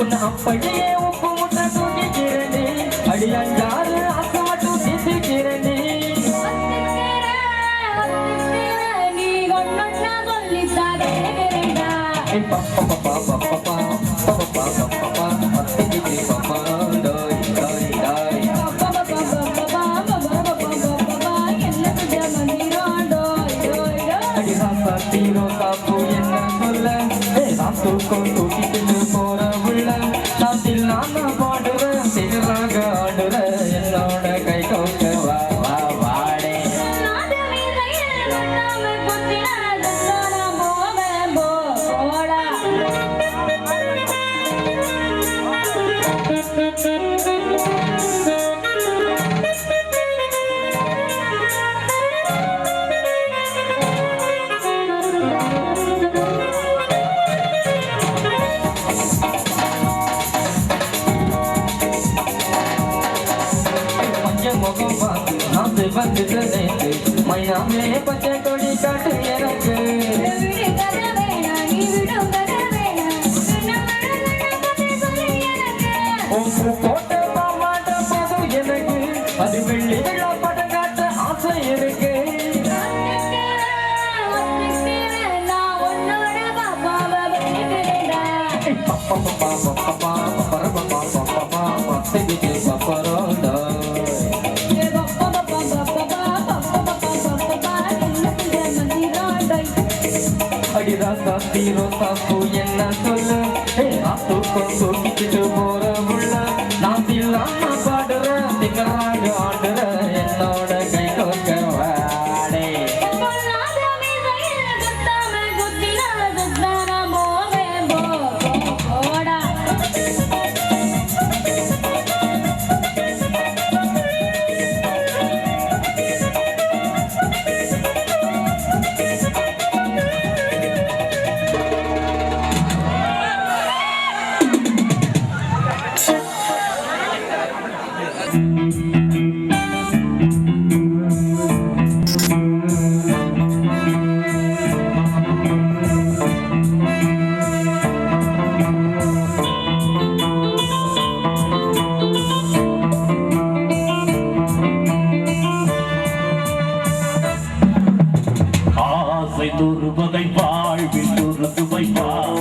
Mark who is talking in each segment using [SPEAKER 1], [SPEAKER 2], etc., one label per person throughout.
[SPEAKER 1] உன்னை அப்படியே உப்பு முட்டை தூக்கிக்கிறேனே அடி அஞ்சாறு ஆசை மட்டும் தீர்த்துக்கிறேனே
[SPEAKER 2] நீ ஒன்னொன்னா சொல்லித்தாக
[SPEAKER 1] தூக்கிட்டு போற உள்ள நாட்டில் நான் பாடுறேன் சிறுராக ஆடுறேன் என்னோட கை கோக்க வா வா வாடே மைனாமே பச்சை கொடி காட்டு எனக்கு போட்ட மாமாட்ட போதும் எனக்கு அது வெள்ளி விழா படம் காட்ட ஆசை இருக்கு அடிராசா தீரோசா பூ என்ன சொல்லு தூக்கம் தூக்கிட்டு போற உள்ள நான் இல்லாம பாடுறேன் திங்கராக ஆடுறேன் என்னோட கை கோக்க வாடே
[SPEAKER 3] துருவதை வாழ்வில் துறந்து வைப்பார்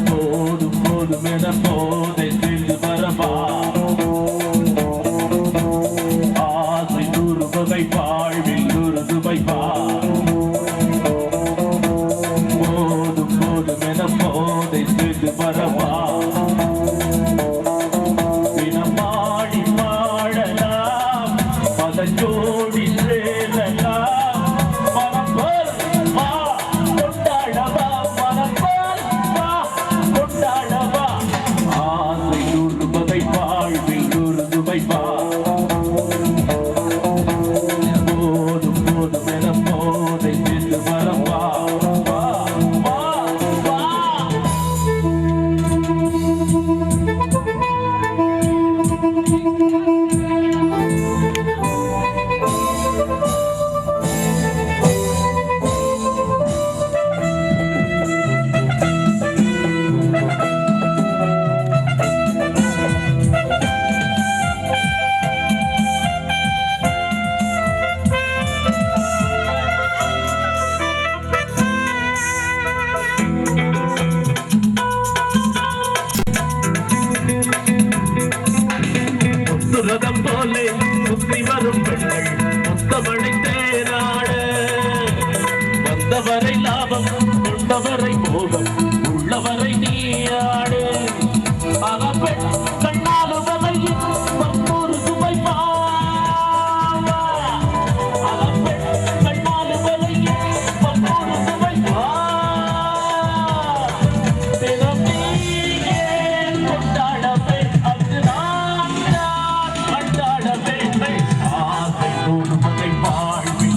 [SPEAKER 3] போதும் போதும் என போதை சென்று வரவா ஆசை துருவதை வாழ்வில் துறந்து வைப்பார் போதும் போதும் என போதை சென்று வரவா தினமாடி பாடலாம் பதஞ்சோடி போலே சுத்தி வரும் பெண்கள் முத்தமழை தேராட வந்தவரை லாபம் கொண்டவரை மோகம் உள்ளவரை நீயாடு அகப்பெண் கண்ணால் உடலையும் பற்போரு சுவை அகப்பெண் கண்ணால் உடலையும் பற்போரு சுவை கொண்டாடவே அதுதான் வாழ்வில்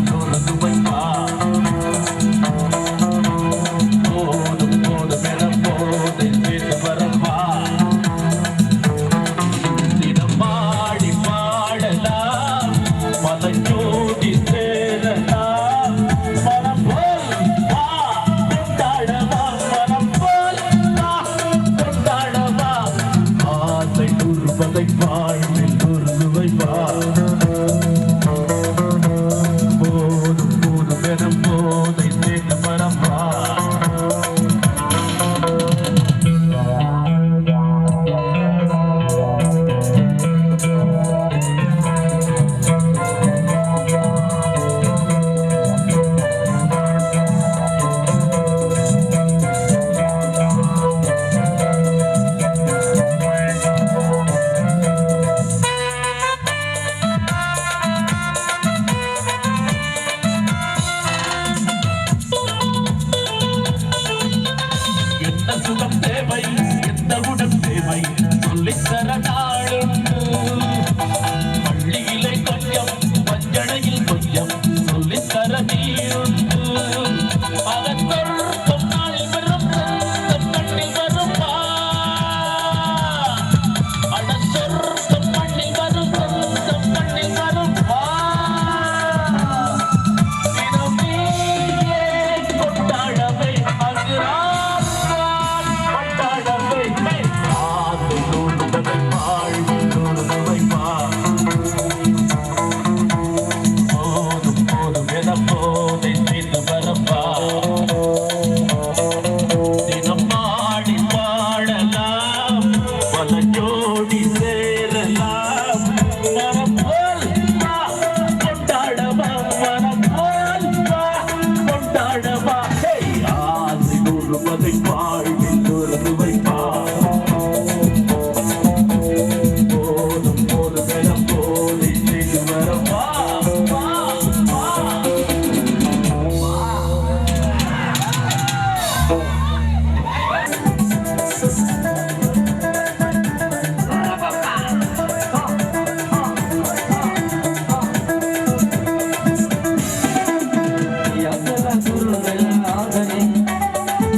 [SPEAKER 1] ಆದರೆ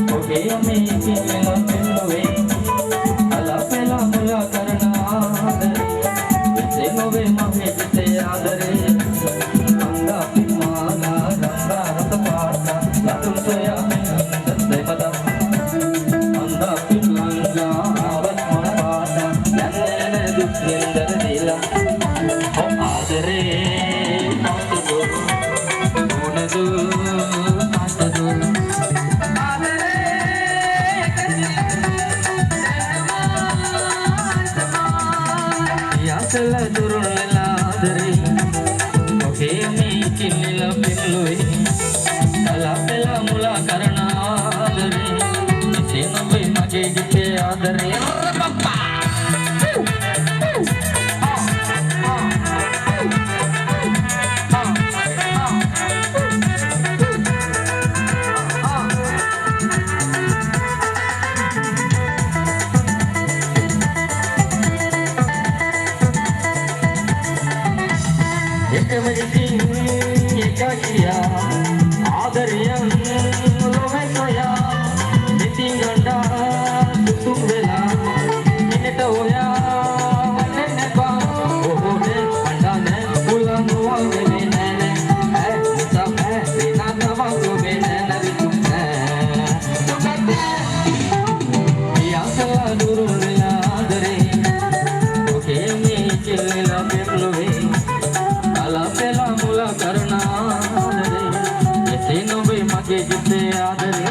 [SPEAKER 1] ಹೊಗೆಯ ಮೇಲಿನ ತಿನ್ನುವೆ ಅಲಪೆಲ ಮುಲ ಕರ್ಣ ಆದರೆ ಬೆಸೆನುವೆ ಮಹೆ ಜೊತೆಯಾದರೆ ಅಂಗ ಪಿಮಾಲ ರಂಗ ರಥ ಪಾಠ ಲತುಂಸಯ ದಂದೆ ಮದ ಅಂದ ಪಿಮಂಗ ಆವತ್ಮ ಪಾಠ ನನ್ನೆನೆ ದುಃಖೆಂದರದಿಲ್ಲ ಆದರೆ ಮಾತುಗಳು ಗುಣದು ಮಾತದು ಯಾಸಲ ದುರುಳಲಾದರೆ ಹೊಗೆಯ ಮೀಚಿಲ್ಲ ಬೆಲ್ಲುವೆ ಕಲಾಪೆಲ ಮುಲ ಕರ್ಣ ಆದರೆ ಬಿಸಿನುವೆ ಮಗೆ ಗಿಟ್ಟೆ ಆದರೆ ಏಕಾಕಿಯ ಆದರಿಯ ಲೋಹಯ ನಿತಿ ಗಂಡ ತುಂಬೆಲ ನಿನ್ನಟ ಹೋಯ ನೆನೆಪ ಓಹೋಡೆ ಪಂಡಾನೆ ಉಲನು ಆವೆನೆ ನೆನೆ ಹೇ ಮುಸಫ ಬಿನಾ ತವಾಗೋ ಬೆನೆ ನರಿ ತುಮ್ನೆ ತುಕತೆ ಯಾಸಲ ದುರುಳ ಆದರೆ ಓಕೆ ಮೀ ಚಿಲ್ಲ ಬೆಲ್ಲುವೆ ಅಲಪೆಲ ಮುಲ ಕರ್ಣ ಆದರೆ ಎಸೆನುವೆ ಮಗೆ ಗಿದ್ದೆ ಆದರೆ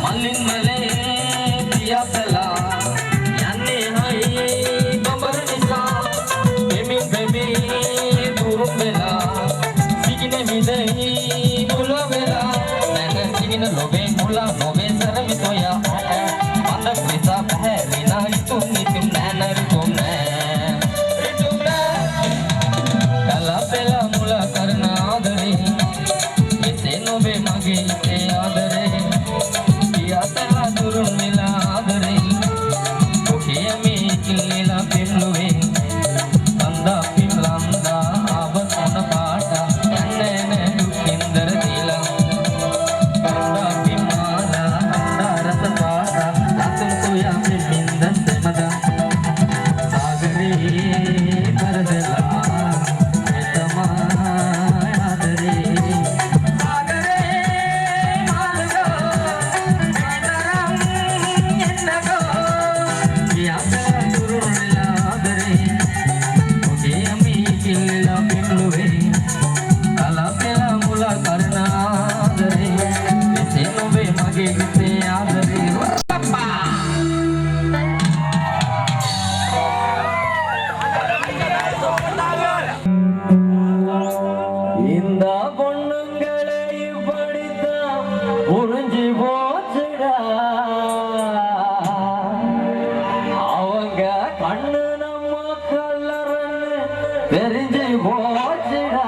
[SPEAKER 1] ಮಲ್ಲಿನ ಮಲೆ ಬಿಯಾಸಲ लोबे मुला लोबे सरम तोया मंदक विसा पहरिना तुमनी तुमने नर तुमने कला पेला मुला करना आदरे इसे नोबे मगे इसे आदरे किया तला दुरुन मिला आदरे ओके अमी चिल्लेला पिल्लुवे अंदा पिल्लंदा आवतन पाट नन्ने दुखिंदर दिला இந்த பொண்ணுங்களை படித்தா புரிஞ்சு போச்சுடா அவங்க கண்ணு நம்ம கல்லறன்னு தெரிஞ்சு போச்சுடா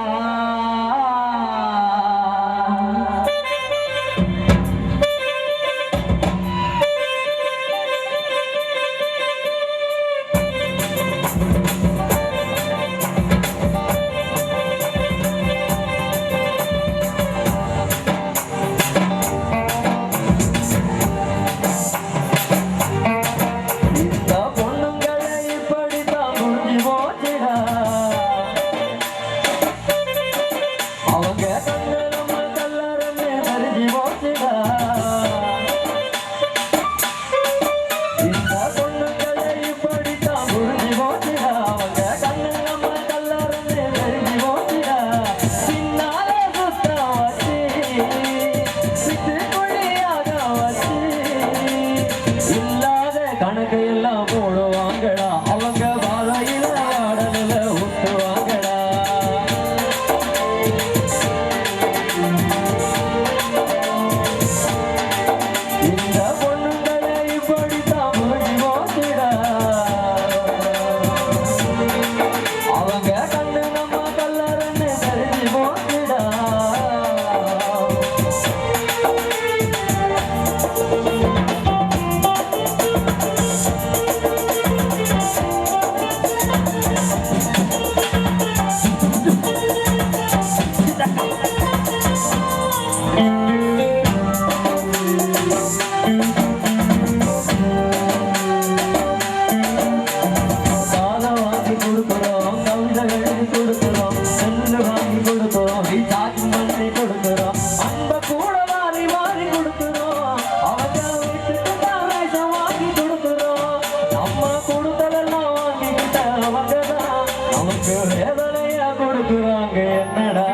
[SPEAKER 3] சொல்லுறாங்க என்னடா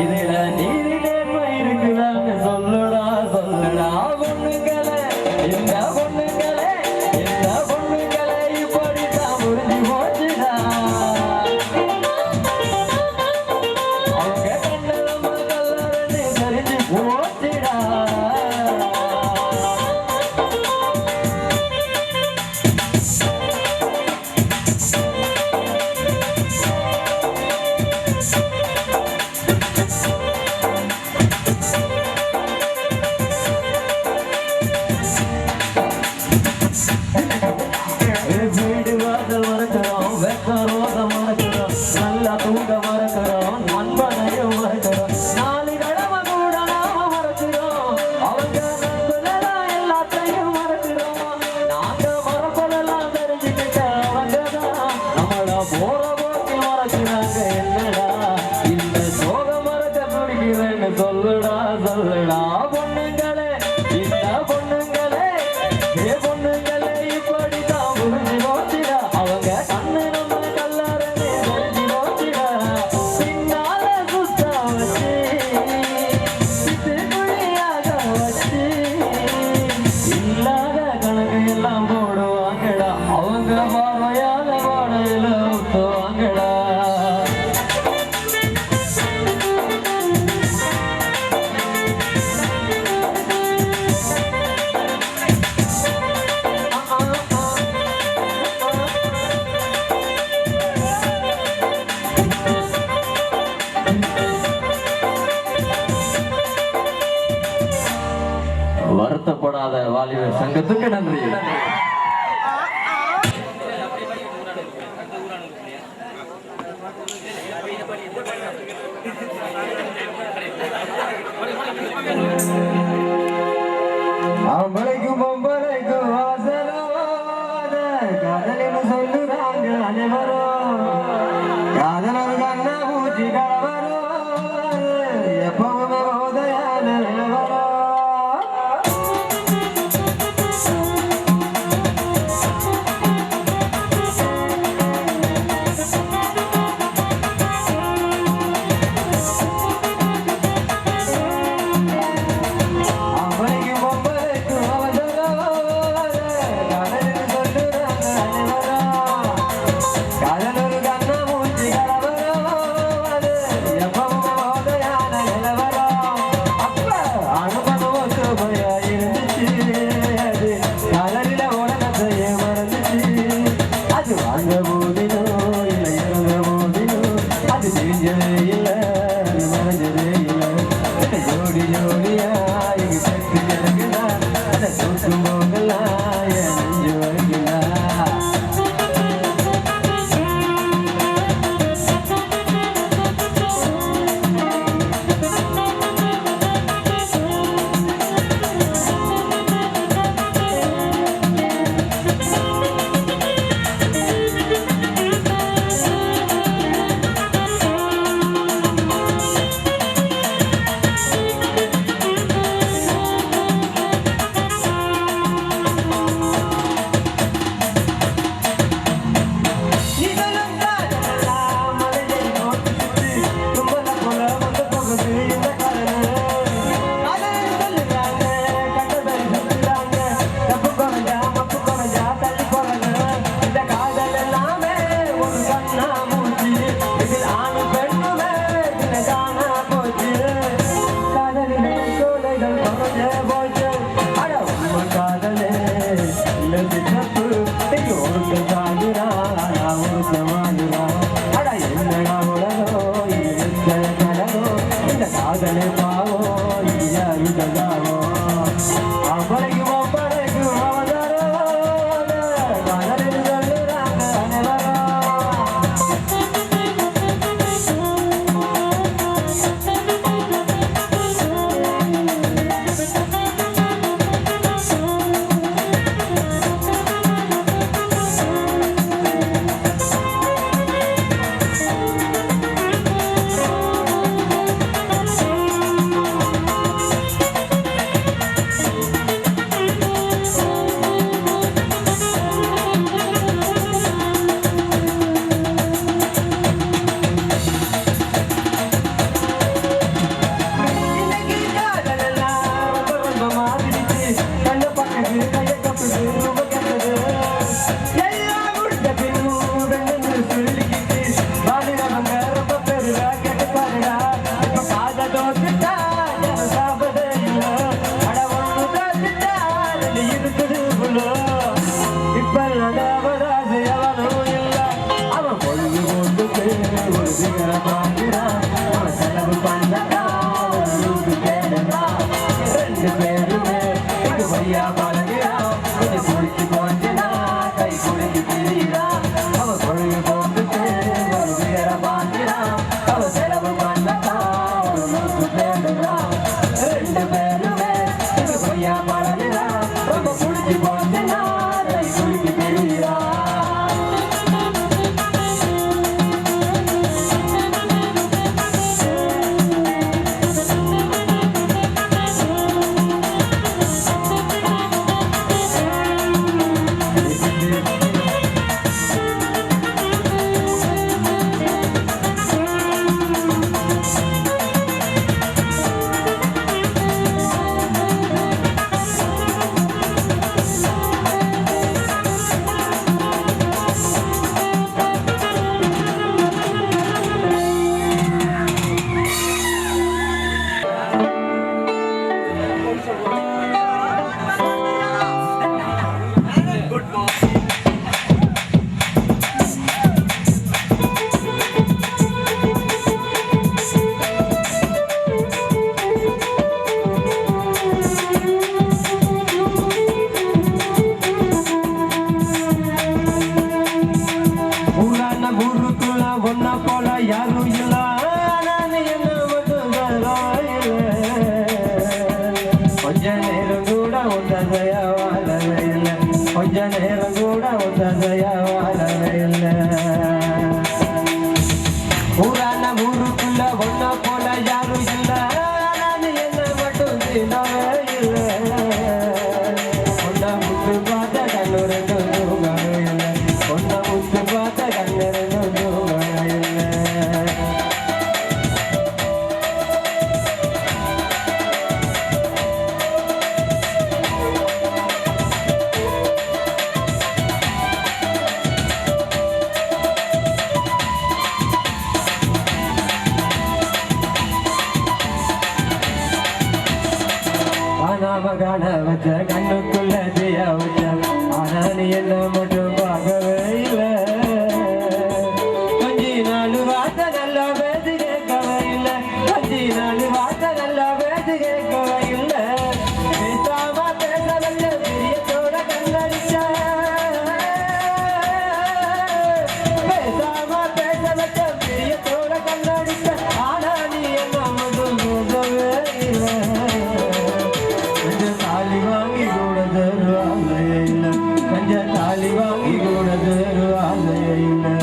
[SPEAKER 3] இதுல நீதி நேர்மை இருக்குதான்னு சொல்லுடா சொல்லுடா பொண்ணுங்களே இந்த பொண்ணுங்களே இந்த பொண்ணுங்களே இப்படித்தான் புரிஞ்சு போச்சுடா அவங்க கண்ணுல மக்கள் தெரிஞ்சு போச்சுடா வீடு வாசல் மறக்கிறோம் வெக்க ரோசம் மறக்கிறோம் நல்லா தூங்க மறக்கிறோம் நண்பனையும் மறக்கிறோம் நாலு கடமை கூட நாம மறக்கிறோம் அவங்க நண்பனெல்லாம் எல்லாத்தையும் மறக்கிறோம் நாங்க மறப்பதெல்லாம் தெரிஞ்சுக்கிட்ட அவங்கதான் நம்மள போற போக்கி மறக்கிறாங்க என்னடா இந்த சோக மறக்க துடிக்கிறேன்னு சொல்லுடா சொல்லுடா பொண்ணுங்களே இந்த பொண்ணுங்களே ஏ பொண்ணுங்களே இப்படித்தான் புரிஞ்சு போச்சுடா அவங்க கண்ணு நம்ம கல்லாரனே தெரிஞ்சு போச்சுடா பின்னால சுத்தா வச்சு குழியாக வச்சு இல்லாத கணக்கு எல்லாம் போடுவாங்கடா அவங்க பார்வையால பாடையில ஊத்துவாங்கடா வருத்தப்படாத வாலிபர் சங்கத்துக்கு நன்றி அவளைக்கும் பொம்பளைக்கும் வாசலோத காதலின்னு சொல்லுறாங்க அனைவரும் காதலர் கண்ணா பூச்சி கலவரும் எப்பவுமே போதையான நிலவரம் அவளைக்கும் பொம்பளைக்கும் அவசரோத காதலின்னு சொல்லுறாங்க அனைவரும் காதலர் கண்ணா பூச்சி கலவரும் எப்பவுமே போதையான நிலவரம் அப்ப அனுபவம் சுவையா இருந்துச்சு அது கலரில உடனத்தையே மறந்துச்சு அது வாங்க போதினோ இல்லை இருந்த போதினோ அது தெரிஞ்சதே இல்லை அது மறைஞ்சதே இல்லை ஜோடி ஜோடியா இங்கு சக்தி எனக்குதா அதை தூக்கும் போதெல்லாம் என் நெஞ்சு வரைக்குதா இதெல்லாம் காதலெல்லாம் மலையை நோக்கிட்டு தும்பல போல வந்து போகுது இந்த காதல் காதல் சொல்லுறாங்க கண்டதை சொல்லுறாங்க தப்பு குறைஞ்சா மப்பு குறைஞ்சா தள்ளி போறாங்க இந்த காதல் எல்லாமே ஒரு கண்ணா மூச்சு இதில் ஆணு பெண்ணுமே இதுல காணா போச்சு காதலின் சோலைகள் குறைஞ்ச போச்சு அட உண்மை காதலே இல்லை சிறப்பு ஒருத்த சாகுறா ஒருத்த வாங்குறா அட என்னடா உலகோ இது எந்த கடலோ இந்த காதலே பாவோ இது யாருதகாவோ அவளைக்கும் ஒப்படைக்கும் அவதாரோ காதலில் சொல்லுறாங்க அனைவரும் பாஞ்சிடான் அவன் செலவு பண்ணா ரெண்டு பேருமே இது வழியா பழகிறான் கொஞ்சம் குளிச்சு கொஞ்சனா கை குளிச்சு திரியிறான் அவன் கொழுகு போட்டுட்டு ஒரு வேற பாஞ்சிடான் அவன் செலவு பண்ணா ஒரு பேருறான் ரெண்டு பேருமே இது வழியா பழகிறான் ரொம்ப குளிச்சு கொஞ்சனா கை குளிச்சு திரியிறான் யாரும் இல்ல கொஞ்ச நேரம் கூட ஒன்றதையா வாழவே இல்லை கொஞ்ச நேரம் கூட ஒன்றதையா வாழவே இல்லை ஊரான ஊருக்குள்ள ஒன்ன போல யாரும் இல்ல என்ன மட்டும் தினவே இல்லை ஒன்ன முத்து பார்த்த கண்ணு ரெண்டு தூங்கவே இல்லை ஒன்ன முத்து பார்த்த கண்ணு ரெண்டு தூங்கவே இல்லை காண வச்ச கண்ணுக்குள்ள ஜெயா வச்ச ஆனா நீ என்ன மட்டும் பார்க்கவே இல்லை கொஞ்சி நாலு வார்த்தை நல்லா பேசி கேட்கவே இல்லை கொஞ்சி நாலு வார்த்தை நல்லா பேசி கேட்கவே இல்லை பேசாம பேச வச்ச பிரியத்தோட கண்ணடிச்ச பேசாம பேச வச்ச பிரியத்தோட கண்ணடிச்ச ஆனா நீ என்ன மட்டும் பேசவே இல்லை தாலி வாங்கி கூட தருவாங்க இல்லை கஞ்ச தாலி வாங்கி கூட தருவாங்க இல்லை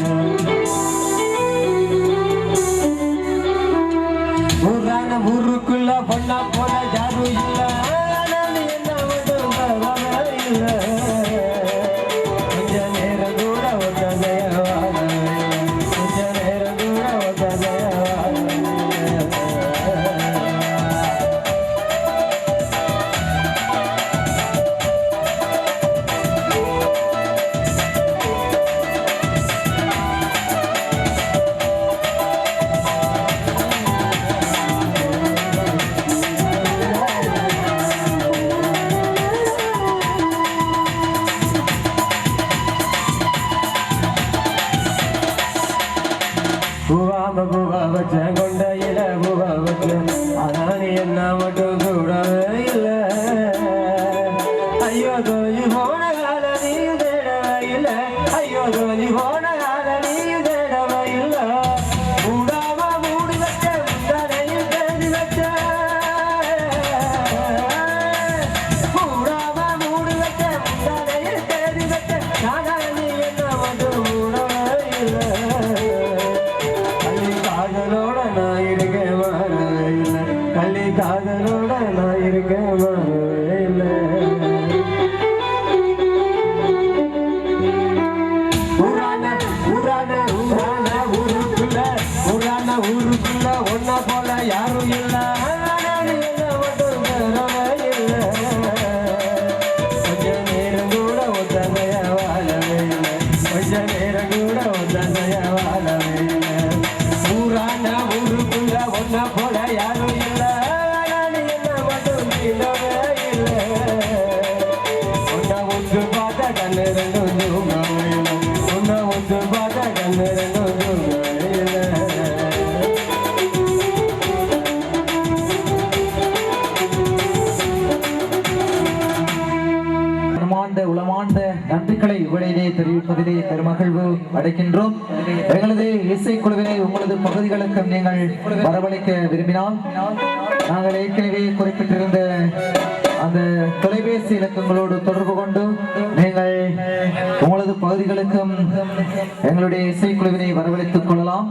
[SPEAKER 3] ஊரான ஊருக்குள்ள பொண்ணா போல யாரும் இல்லை என்ன மட்டும் இல்லை கொஞ்ச நேரம் கூட ஒத்ததையவாத கொஞ்ச நேரம் கூட ஒத்ததையவாத பூவா வச்ச கொண்டையில பூவா வச்ச ஆனா நீ என்ன மட்டும் கூடவே இல்லை ஐயோ தோழி போன கால நீ தேடவே இல்லை ஐயோ தோழி போன கால நீ தேடவே இல்லை மூடாம மூடி வச்ச முந்தனையில் தேடி வச்ச மூடாம மூடி வச்ச முந்தனையில் தேடி வச்ச ஆனா நீ என்ன மட்டும் கூடவே இல்லை காதலோட நான் இருக்கேன் வரவே இல்லை கள்ளி காதலோட நான் இருக்கேன் வரவே இல்லை ஊருக்குள்ள ஒன்ன போல யாரும் இல்லை மட்டும் தரவே இல்லை கொஞ்ச நேரம் கூட ஒத்தனைய வாழவே இல்லை கொஞ்ச நேரம் கூட ஒத்தனைய வாழவே இல்லை ஊருக்குள்ள ஒன்ன போல யாரும் இல்லை என்ன மட்டும் இல்லவே இல்லை ஒன்ன ஒன்று பார்த்த கண்ணு ரெண்டும் தூங்கவே இல்லை ஒன்ன ஒன்று பார்த்த கண்ணு ரெண்டும் தூங்கவே இல்லை பெருமகிழ்வு அடைக்கின்றோம். எங்களது இசைக்குழுவினை உங்களது பகுதிகளுக்கு நீங்கள் வரவழைக்க விரும்பினால் நாங்கள் ஏற்கனவே குறிப்பிட்டிருந்த அந்த தொலைபேசி இலக்கங்களோடு தொடர்பு கொண்டு நீங்கள் உங்களது பகுதிகளுக்கும் எங்களுடைய இசைக்குழுவினை வரவழைத்துக் கொள்ளலாம்.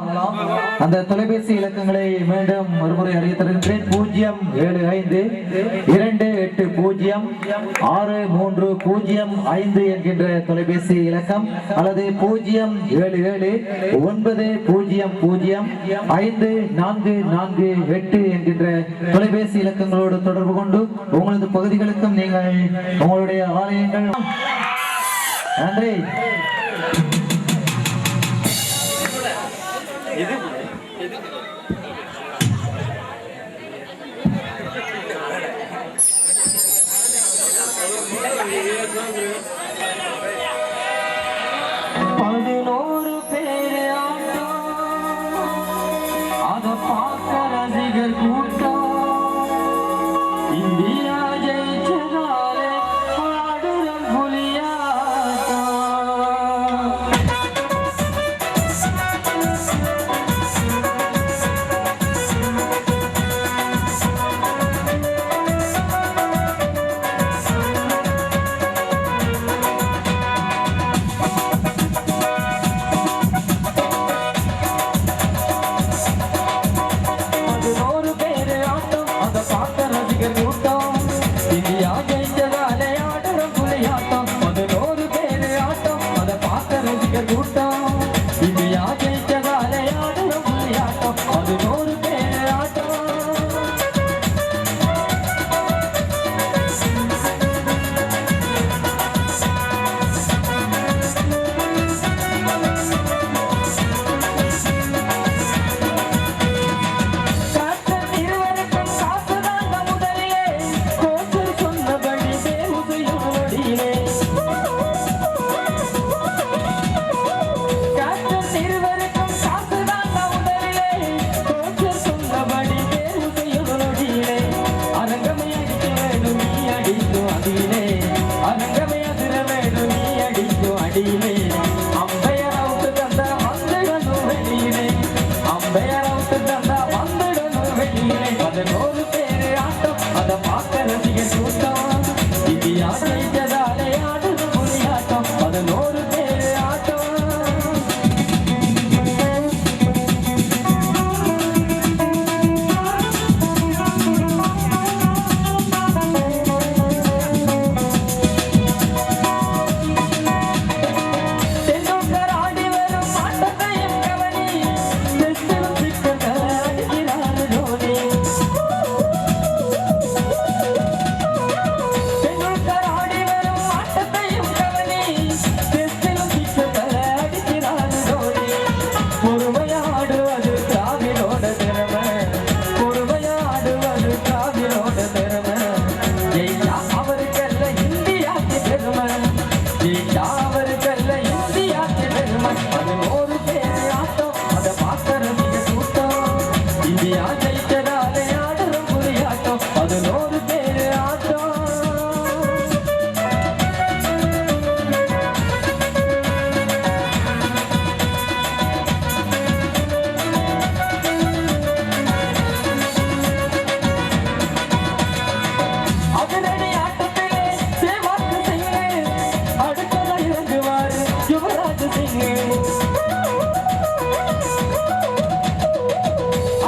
[SPEAKER 3] அந்த தொலைபேசி இலக்கங்களை மீண்டும் ஒருமுறை அறிய தருகின்றேன். 07528063005 என்கின்ற தொலைபேசி இலக்கம் அல்லது 07790054448 என்கின்ற தொலைபேசி இலக்கங்களோடு தொடர்பு கொண்டு உங்களது பகுதிகளுக்கும் நீங்கள் உங்களுடைய ஆலயங்கள் நன்றி.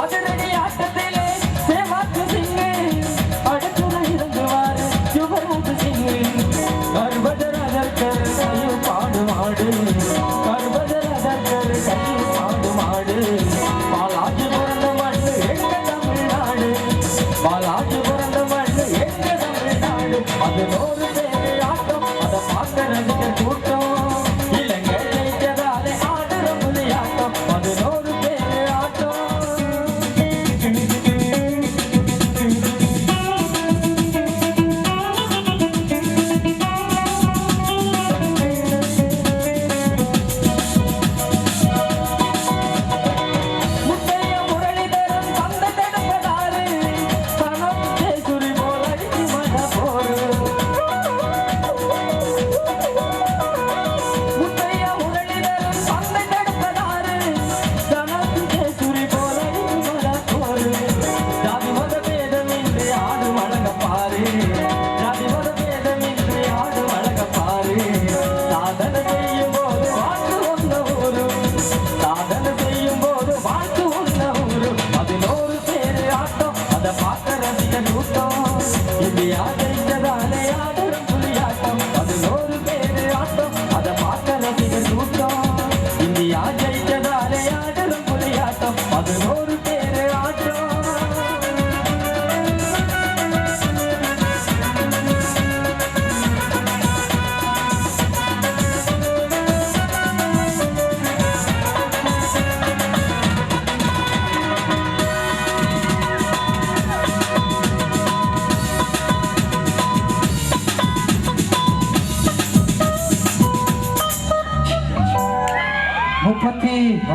[SPEAKER 4] அதிரடி ஆட்ட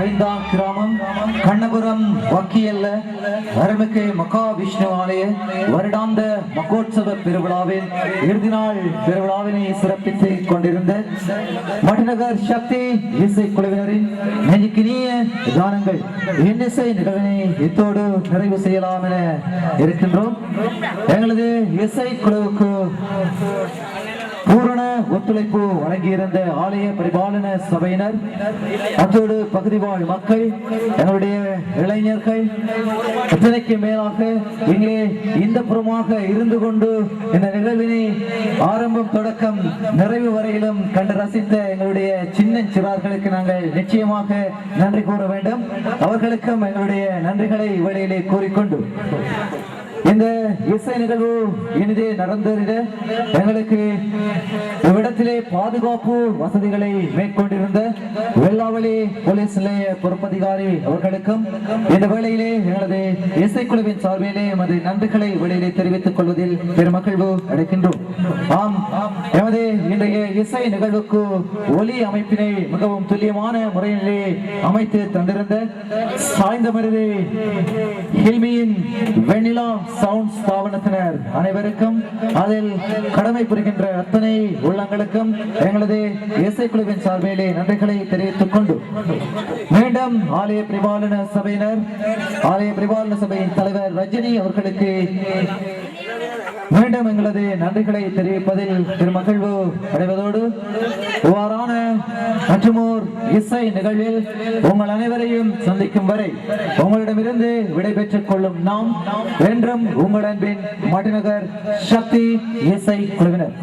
[SPEAKER 3] ஐந்தாம் கிராமம் கண்ணபுரம் வக்கியல்ல அருள்மிகு மகா விஷ்ணு ஆலய வருடாந்த மகோற்சவ பெருவிழாவின் இறுதி நாள் பெருவிழாவினை சிறப்பித்துக் கொண்டிருந்த மட்டநகர் சக்தி இசை குழுவினரின் நெஞ்சுக்கினிய கானங்கள் இன்னிசை நிகழ்வினை இத்தோடு நிறைவு செய்யலாம் என இருக்கின்றோம். எங்களது இசை குழுவுக்கு பூரண ஒத்துழைப்பு வழங்கியிருந்த ஆலய பரிபாலன சபையினர், அத்தோடு பகுதி வாழ் மக்கள், எங்களுடைய இளைஞர்கள், இத்தனைக்கு மேலாக இங்கே இந்த புறமாக இருந்து கொண்டு இந்த நிகழ்வினை ஆரம்பம் தொடக்கம் நிறைவு வரையிலும் கண்டு ரசித்த எங்களுடைய சின்ன சிறார்களுக்கு நாங்கள் நிச்சயமாக நன்றி கூற வேண்டும். அவர்களுக்கும் எங்களுடைய நன்றிகளை இவ்வழியிலே கூறிக்கொண்டு இந்த இசை நிகழ்வு இனிதே நடந்தேறிட எங்களுக்கு இவ்விடத்திலே பாதுகாப்பு வசதிகளை மேற்கொண்டிருந்த வெள்ளாவளி போலீஸ் நிலைய பொறுப்பதிகாரி அவர்களுக்கும் இந்த வேளையிலே எங்களது இசைக்குழுவின் சார்பிலே எமது நன்றிகளை வெளியிலே தெரிவித்துக் கொள்வதில் பெருமகிழ்வு அடைகின்றோம். ஆம், எமது இன்றைய இசை நிகழ்வுக்கு ஒலி அமைப்பினை மிகவும் துல்லியமான முறையிலே அமைத்து தந்திருந்த சாய்ந்தமருது ஹில்மியின் வெண்ணிலா சவுண்ட் ஸ்தாபனத்தினர் அனைவருக்கும், அதில் கடமை புரிகின்ற அத்தனை உள்ளங்களுக்கும் எங்களது இசைக்குழுவின் சார்பிலே நன்றிகளை தெரிவித்துக் கொண்டு மீண்டும் ஆலய பரிபாலன சபையினர், ஆலய பரிபாலன சபையின் தலைவர் ரஜினி அவர்களுக்கு மீண்டும் எங்களது நன்றிகளை தெரிவிப்பதில் பெருமகிழ்வு அடைவதோடு இவ்வாறான மற்றுமோர் இசை நிகழ்வில் உங்கள் அனைவரையும் சந்திக்கும் வரை உங்களிடமிருந்து விடைபெற்றுக் கொள்ளும் நாம் என்றும் உங்கள் அன்பின் மட்டநகர் சக்தி இசை குழுவினர்.